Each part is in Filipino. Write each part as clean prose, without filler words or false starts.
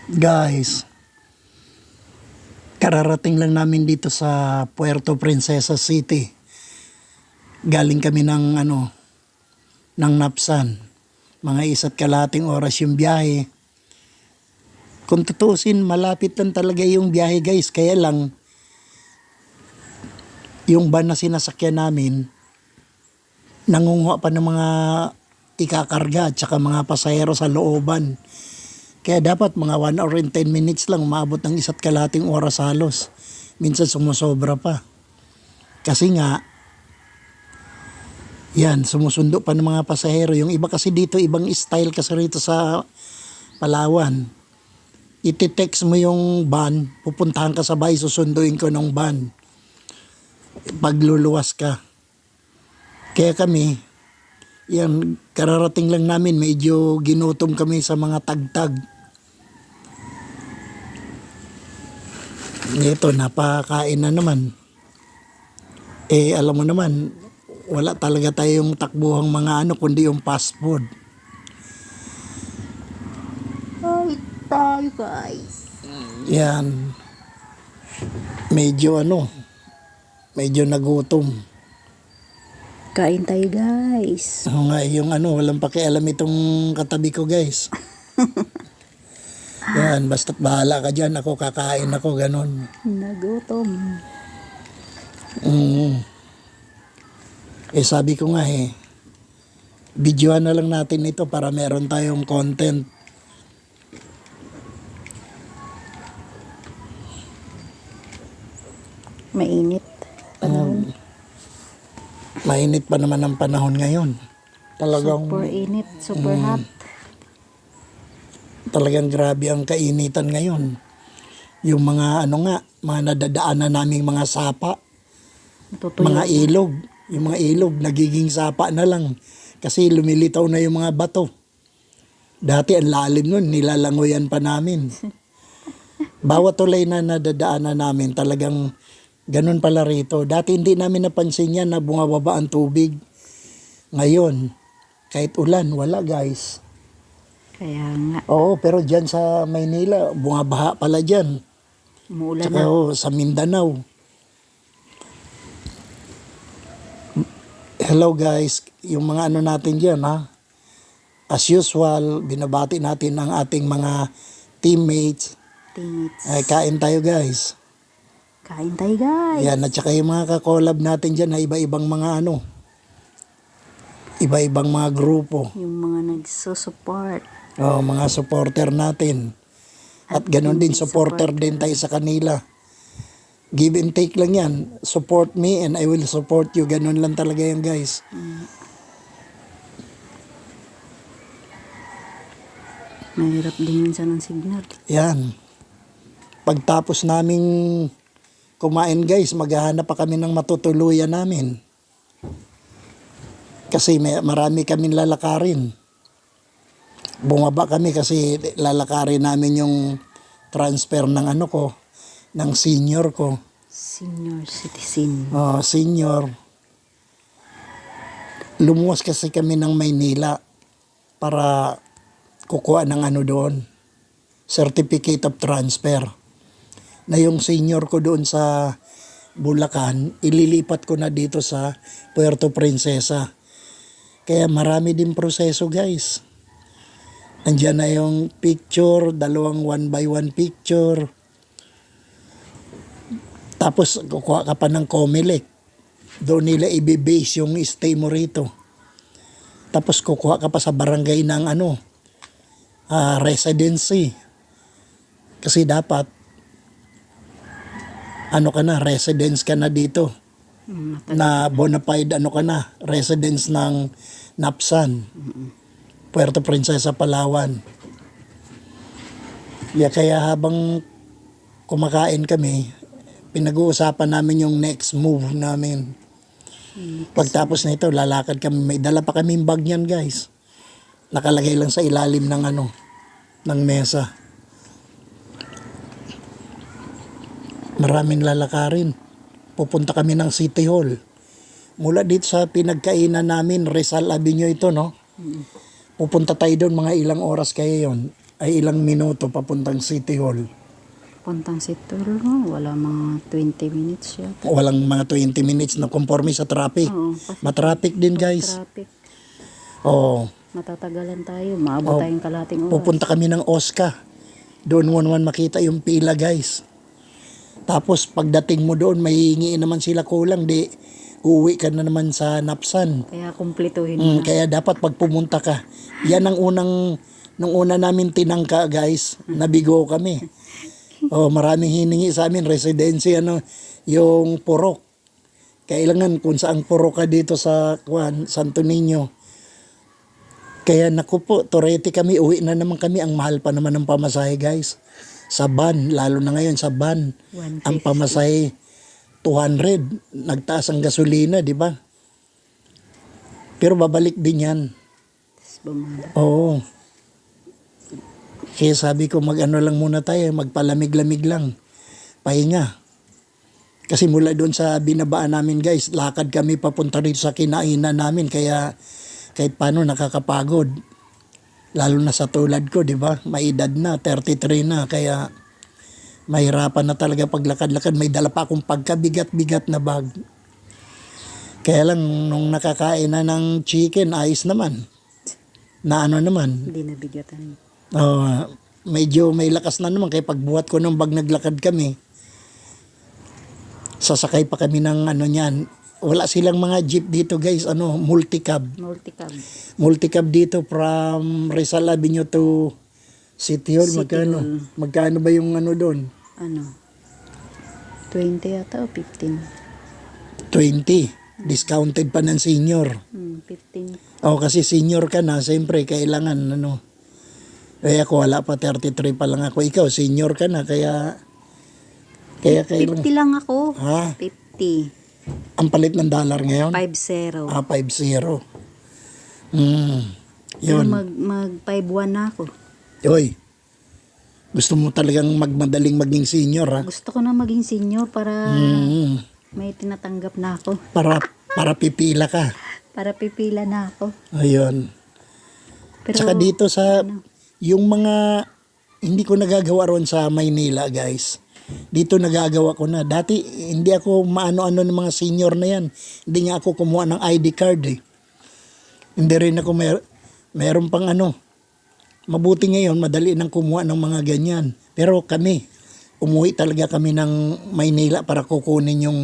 Guys, kararating lang namin dito sa Puerto Princesa City. Galing kami ng Napsan. Mga 1.5 oras yung biyahe. Kung tutusin, malapit lang talaga yung biyahe guys. Kaya lang, yung van na sinasakyan namin, nangunguha pa ng mga ikakarga at saka mga pasahero sa looban. Kaya dapat mga 1 hour and 10 minutes lang umabot ng 1.5 oras halos. Minsan sumusobra pa. Kasi nga, yan, sumusundo pa ng mga pasahero. Yung iba kasi dito, ibang style kasi rito sa Palawan. Iti-text mo yung van, pupuntahan ka sa bahay, susunduin ko ng van. Pagluluwas ka. Kaya kami, yan, kararating lang namin, medyo ginutom kami sa mga tagtag. Ito, napakain na naman. Alam mo naman, wala talaga tayong takbuhang mga kundi yung fast food. Ay, tayo guys. Yan. Medyo medyo nagutom. Kain tayo guys. Oo nga, yung walang pakialam itong katabi ko guys. Yan, basta't bahala ka dyan, ako kakain ako, ganun. Nagutom. Sabi ko nga videohan na lang natin ito para meron tayong content. Mainit. Panahon. Mainit pa naman ang panahon ngayon. Talagang Super init, super hot. talagang grabe ang kainitan ngayon. Yung mga mga nadadaanan naming mga sapa, Natutuyo. mga ilog. Yung mga ilog nagiging sapa na lang kasi lumilitaw na yung mga bato. Dati ang lalim nun, nilalangoyan pa namin. Bawat tulay na nadadaanan namin talagang ganun pala rito. Dati hindi namin napansin yan na bumababa ang tubig. Ngayon, kahit ulan, wala guys. Kaya nga, Oo, pero dyan sa Maynila, bumabaha pala dyan. umuulan Tsaka na. sa Mindanao. Hello guys, yung mga natin dyan As usual, binabati natin ang ating mga teammates. Tingits. Kain tayo guys. Kain tayo guys. Yan, at saka yung mga kakolab natin dyan na iba-ibang mga iba-ibang mga grupo. Yung mga nagsusupport. Mga supporter natin. At ganun din, supporter din tayo sa kanila. Give and take lang yan. Support me and I will support you. Ganun lang talaga yan guys. Mahirap din minsan ang signal. Yan. Pagtapos naming kumain guys, maghahanap pa kami ng matutuluyan namin. Kasi marami kaming lalakarin. Bumaba kami kasi lalakarin namin yung transfer ng ng senior ko. Senior citizen. Senior. Lumuwas kasi kami ng Maynila para kukuha ng doon. Certificate of transfer. Na yung senior ko doon sa Bulacan, ililipat ko na dito sa Puerto Princesa. Kaya marami din proseso guys. Nandiyan na yung picture, 2 1x1 picture. Tapos kukuha ka pa ng COMELEC. Doon nila i-base yung stay mo rito. Tapos kukuha ka pa sa barangay ng residency. Kasi dapat residence ka na dito. Na bona fide residence ng Napsan. Puerto Princesa, Palawan. Kaya habang kumakain kami, pinag-uusapan namin yung next move namin. Pagtapos na ito, lalakad kami. May dala pa kaming bag niyan guys. Nakalagay lang sa ilalim ng ng mesa. Maraming lalakarin. Pupunta kami ng City Hall. Mula dito sa pinagkainan namin, Rizal Avenue ito, no? Pupunta tayo doon, mga ilang oras kaya yon. ay ilang minuto papuntang City Hall. Puntang Sitol, wala mga 20 minutes yata. Walang mga 20 minutes na conforme sa traffic. Oo, kasi Matraffic din guys. traffic. Oo. Matatagalan tayo. Maabot Oh, tayong kalating oras. Pupunta kami ng Oscar. Doon mo naman makita yung pila guys. Tapos pagdating mo doon, mahihingi naman sila kulang. Di, uwi ka na naman sa Napsan. Kaya kumpletuhin mo na. Kaya dapat pag pumunta ka. Yan ang nung una namin tinangka guys. Nabigo kami. Maraming hiningi sa amin. Residency, yung Purok. Kailangan kung saan Purok ka dito sa Santo Niño. Kaya naku po, Torete kami, uwi na naman kami. Ang mahal pa naman ng pamasahe guys. Sa van, lalo na ngayon sa van. 150. Ang pamasahe, 200. Nagtaas ang gasolina, di ba? Pero babalik din yan. Tapos bumaba. Oo. Kaya sabi ko, mag-ano lang muna tayo, magpalamig-lamig lang. Pahinga. Kasi mula doon sa binabaan namin guys, lakad kami papunta rito sa kinainan namin. Kaya kahit paano nakakapagod. Lalo na sa tulad ko, di ba? May edad na, 33 na. Kaya mahirapan na talaga paglakad-lakad. May dala pa akong pagkabigat-bigat na bag. Kaya lang, nung nakakain na ng chicken, ayos naman. Na ano naman. Hindi nabigatan. Medyo may lakas na naman. Kaya pagbuhat ko ng bag, naglakad kami. Sasakay pa kami ng niyan. Wala silang mga jeep dito guys, multicab. Multicab. Multicab dito from Rizal Avenue to City Hall. City Magkano? Hall. Magkano ba yung doon? 20 yata o 15? 20. Discounted pa ng senior. 15. Kasi senior ka na, siyempre kailangan Kaya ako wala pa, 33 pa lang ako. Ikaw, senior ka na, kaya kailangan. 50 lang ako. Ha? 50. Ang palit ng dollar ngayon? 5-0. 5-0. Pero Yun. mag 5-1 na ako. Hoy, gusto mo talagang magmadaling maging senior, ha? Gusto ko na maging senior para Mm. may tinatanggap na ako. Para pipila ka. Para pipila na ako. Ayun. Pero, Tsaka dito sa, yung mga, hindi ko nagagawa ron sa Maynila, guys. Dito nagagawa ko na. Dati, hindi ako maano-ano ng mga senior na yan. Hindi nga ako kumuha ng ID card, eh. Hindi rin ako meron pang Mabuti ngayon, madali nang kumuha ng mga ganyan. Pero kami, umuwi talaga kami ng Maynila para kukunin yung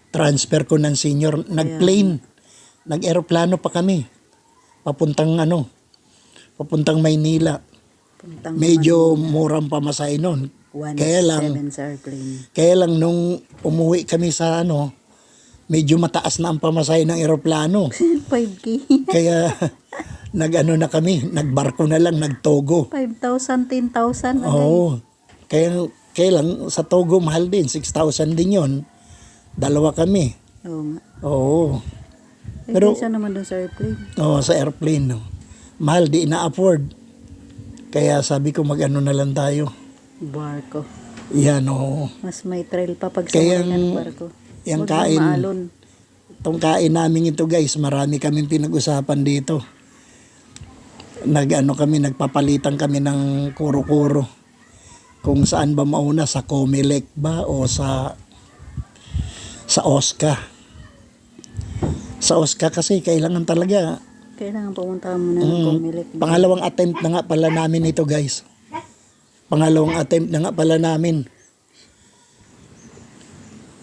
transfer ko ng senior. Nag-plane, nag-aeroplano pa kami. Papuntang Maynila. puntang Medyo murang pamasahe nun. Kaya lang, 1-7 sa airplane. Kaya lang nung umuwi kami sa medyo mataas na ang pamasahe ng eroplano. 5K. Kaya na kami, nagbarko na lang, nagtogo. 5,000, 10,000. Oo. Kaya lang sa Togo mahal din, 6,000 din 'yon. Dalawa kami. Oo nga. Oo. Pero, Pero- isa naman dun sa airplane. Sa airplane. No. Mahal, di na-afford. Kaya sabi ko na lang tayo. Barko. Yan, oo. Mas may trail pa pag Kaya sumakay ng barko. yung Huwag kain- yung maalon. Itong kain namin ito guys, marami kaming pinag-usapan dito. Nagpapalitan kami ng kuro-kuro. Kung saan ba mauna, sa Comelec ba o sa Oscar. Sa Oscar kasi kailangan talaga. Kailangan pumunta mo na ng Comelec. Pangalawang attempt na nga pala namin ito guys. Pangalawang attempt na nga pala namin.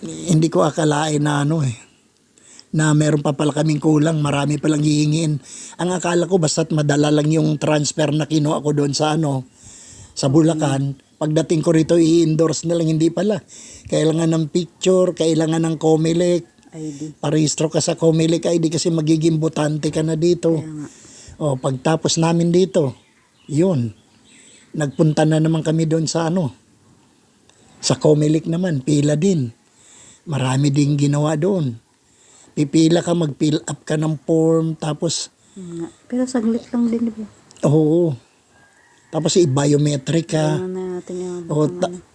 Hindi ko akalain na na meron pa pala kaming kulang, marami palang hihingin. Ang akala ko basta't madala lang yung transfer na kinuha ko doon sa sa Bulacan. Pagdating ko rito i-endorse na lang, hindi pala. Kailangan ng picture, kailangan ng Comelec. ID. Parehistro ka sa Comelec ID kasi magiging botante ka na dito. Kaya nga. Pagtapos namin dito, yun. Nagpunta na naman kami doon sa sa Comelec naman, pila din. Marami ding ginawa doon. Pipila ka, mag-fill up ka ng form, tapos, Nga. Pero saglit lang din, di ba? oo. Tapos i-biometric ka. Kailangan natin yung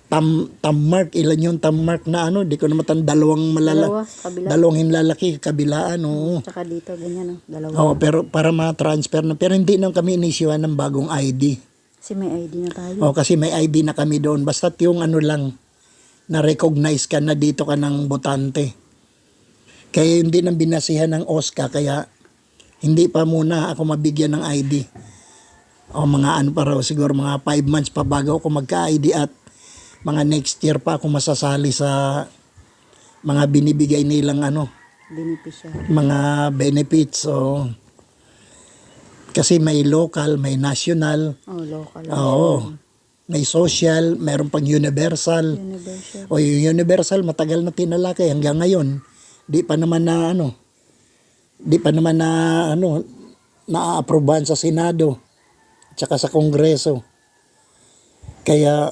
Thumb mark, ilan yung thumb mark na di ko naman dalawang dalawa sa kabila. dalawang hinlalaki, kabilaan, oo. Tsaka dito, ganyan, no? Dalawa. Pero para ma-transfer na. Pero hindi nang kami inisyuhan ng bagong ID. Kasi may ID na tayo. O kasi may ID na kami doon. Basta't yung ano lang, na-recognize ka na dito ka ng botante. Kaya hindi nang binasihan ng OSCA, kaya hindi pa muna ako mabigyan ng ID. O mga ano pa raw, siguro mga 5 months pa bago ako magka-ID at mga next year pa ako masasali sa mga binibigay nilang ano, Beneficiary. mga benefits. So, kasi may local, may national, Oh, local. oo, may social, meron pang universal. Universal. O yung universal, matagal na tinalakay hanggang ngayon. Di pa naman na na-aprobahan sa Senado tsaka sa Kongreso. Kaya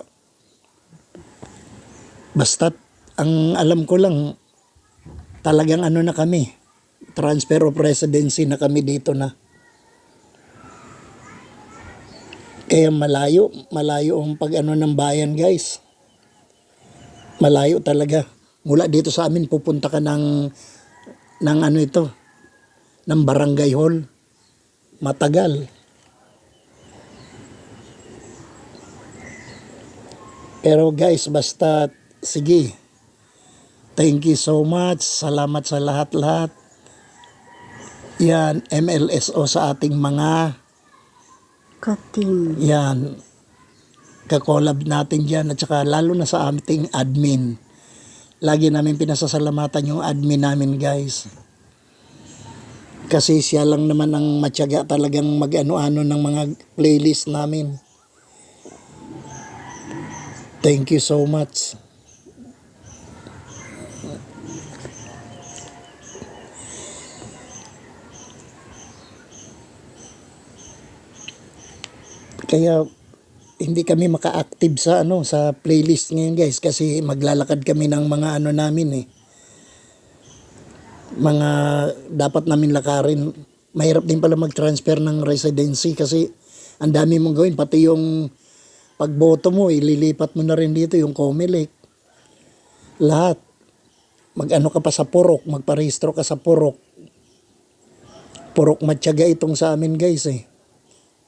basta't ang alam ko lang talagang ano na kami, transfer of residency na kami dito na. Kaya malayo ang pag-ano ng bayan, guys. Malayo talaga. Mula dito sa amin pupunta ka ng ano ito, ng barangay hall. Matagal. Pero guys, basta sige. Thank you so much. Salamat sa lahat-lahat. Yan, MLSO sa ating mga Ka-team. yan, kakolab natin dyan at saka lalo na sa ating admin. Lagi namin pinasasalamatan yung admin namin, guys. Kasi siya lang naman ang matyaga talagang mag-ano-ano ng mga playlist namin. Thank you so much. Kaya hindi kami maka-active sa sa playlist ngayon, guys, kasi maglalakad kami ng mga ano namin mga dapat namin lakarin. Mahirap din pala mag-transfer ng residency kasi ang dami mong gawin, pati yung pagboto mo ililipat mo na rin dito yung COMELEC. Lahat. Mag-ano ka pa sa Purok, magparehistro ka sa Purok. Purok matyaga itong sa amin, guys eh.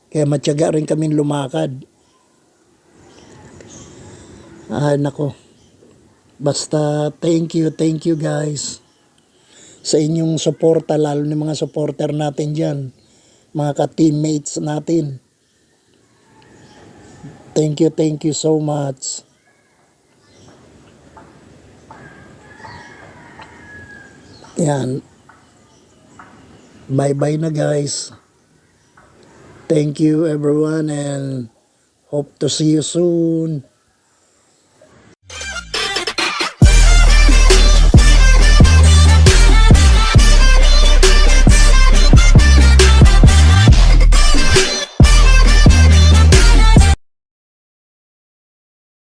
Kaya matyaga rin kami lumakad. Nako. Basta thank you guys sa inyong suporta, lalo ng mga supporter natin dyan, mga ka-teammates natin. Thank you so much. Yan. Bye-bye na, guys. Thank you everyone and hope to see you soon.